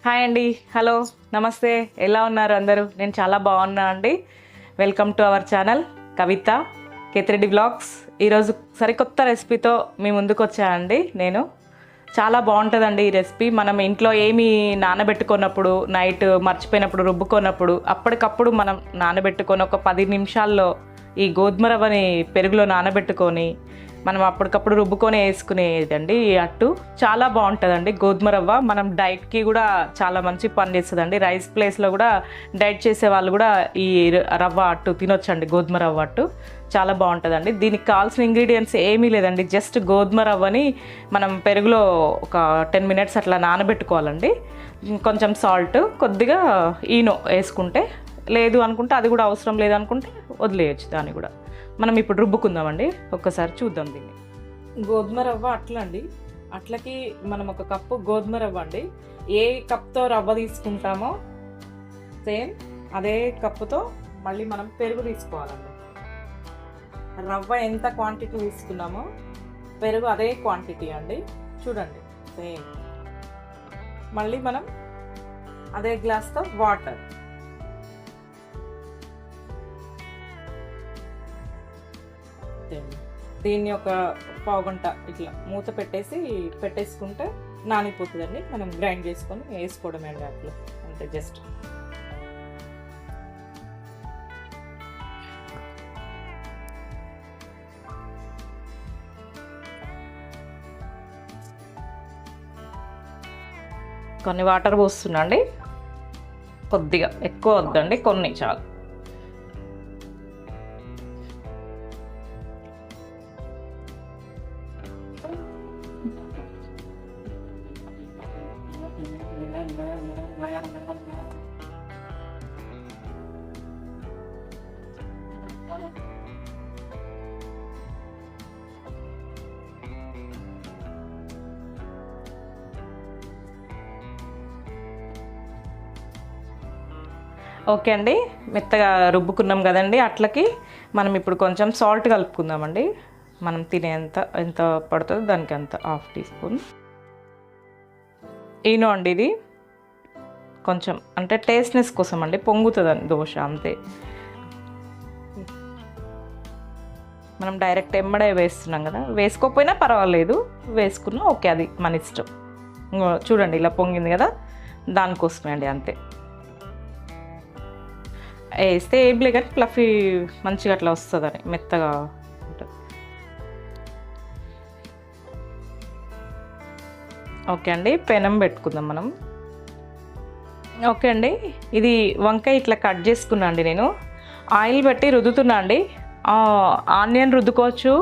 Hi అండి, hello, నమస్తే. ఎలా ఉన్నారు అందరూ? నేను చాలా బాగున్నా అండి. Welcome to our channel Kavitha Kethireddy blogs. ఈరోజు సరికొత్త రెసిపీతో మీ ముందుకు వచ్చానండి. నేను చాలా బాగుంటుందండి ఈ రెసిపీ. మనం ఇంట్లో ఏమి నానబెట్టుకున్నప్పుడు, నైట్ మర్చిపోయినప్పుడు, రుబ్బుకున్నప్పుడు అప్పటికప్పుడు మనం నానబెట్టుకొని ఒక 10 నిమిషాల్లో ఈ గోధుమ రవ్వని పెరుగులో నానబెట్టుకొని మనం అప్పటికప్పుడు రుబ్బుకొని వేసుకునేదండి. ఈ అట్టు చాలా బాగుంటుందండి. గోధుమ రవ్వ మనం డైట్కి కూడా చాలా మంచి పని చేస్తుందండి. రైస్ ప్లేస్లో కూడా డైట్ చేసే వాళ్ళు కూడా ఈ రవ్వ అట్టు తినొచ్చండి. గోధుమ రవ్వ అట్టు చాలా బాగుంటుందండి. దీనికి కావాల్సిన ఇంగ్రీడియంట్స్ ఏమీ లేదండి. జస్ట్ గోధుమ రవ్వని మనం పెరుగులో ఒక 10 మినిట్స్ అట్లా నానబెట్టుకోవాలండి. కొంచెం సాల్ట్, కొద్దిగా ఈనో వేసుకుంటే, లేదు అనుకుంటే అది కూడా అవసరం లేదనుకుంటే వదిలేయచ్చు. దాన్ని కూడా మనం ఇప్పుడు రుబ్బుకుందామండి. ఒక్కసారి చూద్దాం దీన్ని. గోధుమ రవ్వ అట్లా అండి. అట్లకి మనం ఒక కప్పు గోధుమ రవ్వ అండి. ఏ కప్తో రవ్వ తీసుకుంటామో సేమ్ అదే కప్పుతో మళ్ళీ మనం పెరుగు తీసుకోవాలండి. రవ్వ ఎంత క్వాంటిటీ తీసుకున్నామో పెరుగు అదే క్వాంటిటీ అండి. చూడండి, సేమ్. మళ్ళీ మనం అదే గ్లాస్తో వాటర్. దీన్ని ఒక పావు గంట ఇట్లా మూత పెట్టేసుకుంటే నానిపోతుందండి. మనం గ్రైండ్ చేసుకొని వేసుకోవడమే అండి అట్లా, అంతే. జస్ట్ కొన్ని వాటర్ పోస్తున్నాండి. కొద్దిగా ఎక్కువ వద్దండి, కొన్ని చాలు. ఓకే అండి, మెత్తగా రుబ్బుకున్నాం కదండి. అట్లకి మనం ఇప్పుడు కొంచెం సాల్ట్ కలుపుకుందామండి. మనం ఎంత పడుతుందో దానికి అంత 1/2 టీ స్పూన్ ఈనో అండి. ఇది కొంచెం అంటే టేస్ట్నెస్ కోసం అండి, పొంగుతుందండి దోశ, అంతే. మనం డైరెక్ట్ ఎమ్మడే వేస్తున్నాం కదా, వేసుకోకపోయినా పర్వాలేదు, వేసుకున్నా ఓకే, అది మన ఇష్టం. చూడండి ఇలా పొంగింది కదా, దానికోసమే అండి, అంతే. వేస్తే ఏం లేదు కానీ ఫ్లఫీ మంచిగా అట్లా వస్తుందని, మెత్తగా ఉంటుంది. ఓకే అండి, పెనం పెట్టుకుందాం మనం. ఓకే అండి, ఇది వంకాయ ఇట్లా కట్ చేసుకున్నా అండి. నేను ఆయిల్ పెట్టి రుద్దుతున్నా అండి. ఆనియన్ రుద్దుకోవచ్చు,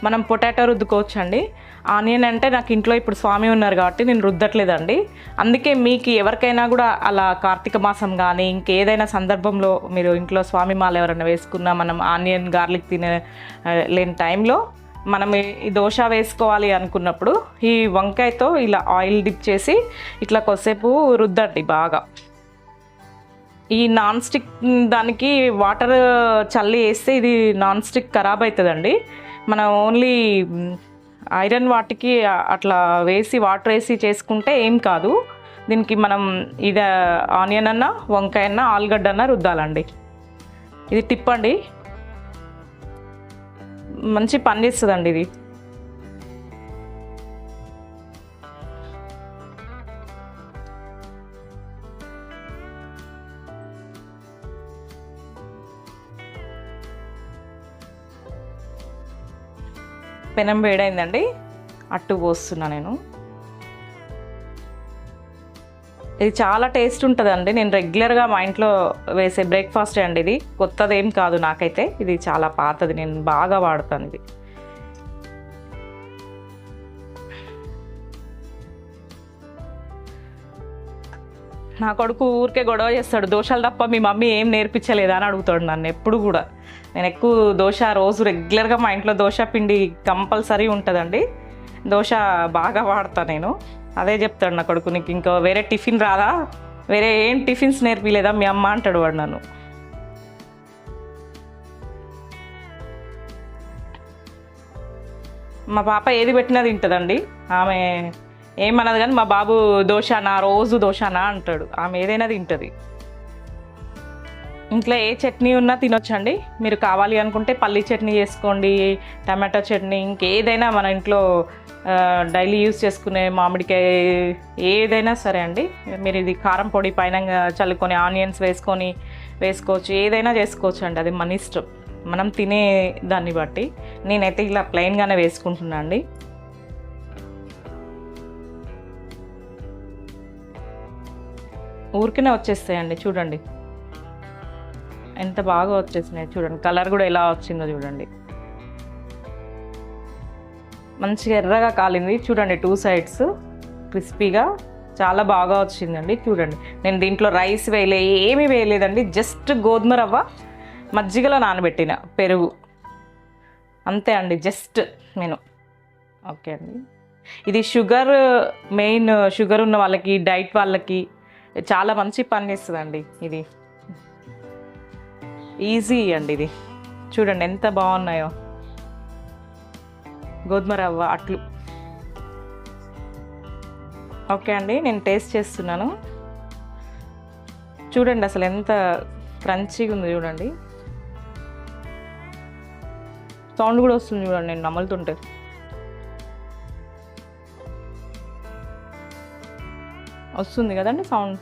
మనం పొటాటో రుద్దుకోవచ్చు అండి. ఆనియన్ అంటే నాకు ఇంట్లో ఇప్పుడు స్వామి ఉన్నారు కాబట్టి నేను రుద్దట్లేదండి. అందుకే మీకు ఎవరికైనా కూడా అలా కార్తీక మాసం కానీ ఇంకేదైనా సందర్భంలో మీరు ఇంట్లో స్వామి మాల ఎవరైనా వేసుకున్నా, మనం ఆనియన్ గార్లిక్ లేని టైంలో మనం ఈ దోశ వేసుకోవాలి అనుకున్నప్పుడు ఈ వంకాయతో ఇలా ఆయిల్ డిప్ చేసి ఇట్లా కొద్దిసేపు రుద్దండి బాగా. ఈ నాన్ స్టిక్ దానికి వాటర్ చల్లి వేస్తే ఇది నాన్ స్టిక్ ఖరాబ్ అవుతుందండి. మనం ఓన్లీ ఐరన్ వాటికి అట్లా వేసి వాటర్ వేసి చేసుకుంటే ఏం కాదు. దీనికి మనం ఇది ఆనియన్ అన్నా, వంకాయ అన్నా, ఆలుగడ్డ అన్నా రుద్దాలండి. ఇది టిప్ అండి, మంచి పని చేస్తుందండి ఇది. పెనం వేడైందండి, అట్టు పోస్తున్నా నేను. ఇది చాలా టేస్ట్ ఉంటుందండి. నేను రెగ్యులర్గా మా ఇంట్లో వేసే బ్రేక్ఫాస్ట్ అండి. ఇది కొత్తది ఏం కాదు నాకైతే, ఇది చాలా పాతది, నేను బాగా వాడతాను ఇది. నా కొడుకు ఊరికే గొడవ చేస్తాడు, దోశలు తప్ప మీ మమ్మీ ఏం నేర్పించలేదా అని అడుగుతాడు నన్ను ఎప్పుడు కూడా. నేను ఎక్కువ దోశ రోజు రెగ్యులర్గా మా ఇంట్లో దోశ పిండి కంపల్సరీ ఉంటుందండి. దోశ బాగా వాడతాను నేను. అదే చెప్తాడు నా కొడుకు, నీకు ఇంకా వేరే టిఫిన్ రాదా, వేరే ఏం టిఫిన్స్ నేర్పిలేదా మీ అమ్మ అంటాడు వాడు నన్ను. మా పాప ఏది పెట్టినా తింటుందండి. ఆమె ఏమన్నది కానీ మా బాబు దోశనా రోజు దోశనా అంటాడు. ఆమె ఏదైనా తింటుంది. ఇంట్లో ఏ చట్నీ ఉన్నా తినొచ్చండి. మీరు కావాలి అనుకుంటే పల్లి చట్నీ చేసుకోండి, టమాటో చట్నీ, ఇంకేదైనా మన ఇంట్లో డైలీ యూస్ చేసుకునే మామిడికాయ ఏదైనా సరే అండి. మీరు ఇది కారం పొడి పైన చల్లుకొని ఆనియన్స్ వేసుకోవచ్చు, ఏదైనా చేసుకోవచ్చు అండి. అది మన ఇష్టం, మనం తినే దాన్ని బట్టి. నేనైతే ఇలా ప్లెయిన్గానే వేసుకుంటున్నా అండి. ఊరికనే వచ్చేస్తాయండి. చూడండి ఎంత బాగా వచ్చేసినాయి. చూడండి కలర్ కూడా ఎలా వచ్చిందో చూడండి. మంచిగా ఎర్రగా కాలింది చూడండి. 2 sides క్రిస్పీగా చాలా బాగా వచ్చిందండి. చూడండి నేను దీంట్లో రైస్ ఏమీ వేయలేదండి. జస్ట్ గోధుమ రవ్వ, మజ్జిగలో నానబెట్టిన పెరుగు, అంతే అండి. జస్ట్ నేను ఓకే అండి. ఇది మెయిన్ షుగర్ ఉన్న వాళ్ళకి, డైట్ వాళ్ళకి చాలా మంచి పని చేస్తుందండి. ఇది ఈజీ అండి. ఇది చూడండి ఎంత బాగున్నాయో గోధుమ రవ్వ అట్లు. ఓకే అండి, నేను టేస్ట్ చేస్తున్నాను. చూడండి అసలు ఎంత క్రంచీగా ఉంది చూడండి. సౌండ్ కూడా వస్తుంది చూడండి నేను నములుతుంటే. వస్తుంది కదండి సౌండ్.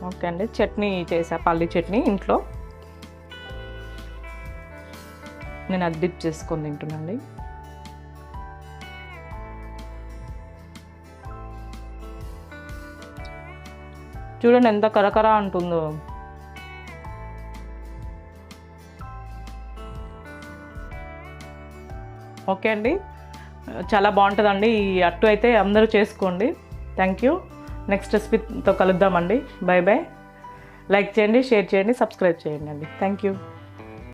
ఓకే అండి, చట్నీ చేసా, పల్లి చట్నీ ఇంట్లో. నేను అది డిప్ చేసుకొని తింటున్నాండి. చూడండి ఎంత కరకర అంటుందో. ఓకే అండి, చాలా బాగుంటుందండి ఈ అట్టు అయితే. అందరూ చేసుకోండి. Thank you. నెక్స్ట్ రెసిపీతో కలుద్దామండి. By by. లైక్ చేయండి, షేర్ చేయండి, సబ్స్క్రైబ్ చేయండి అండి. Thank you.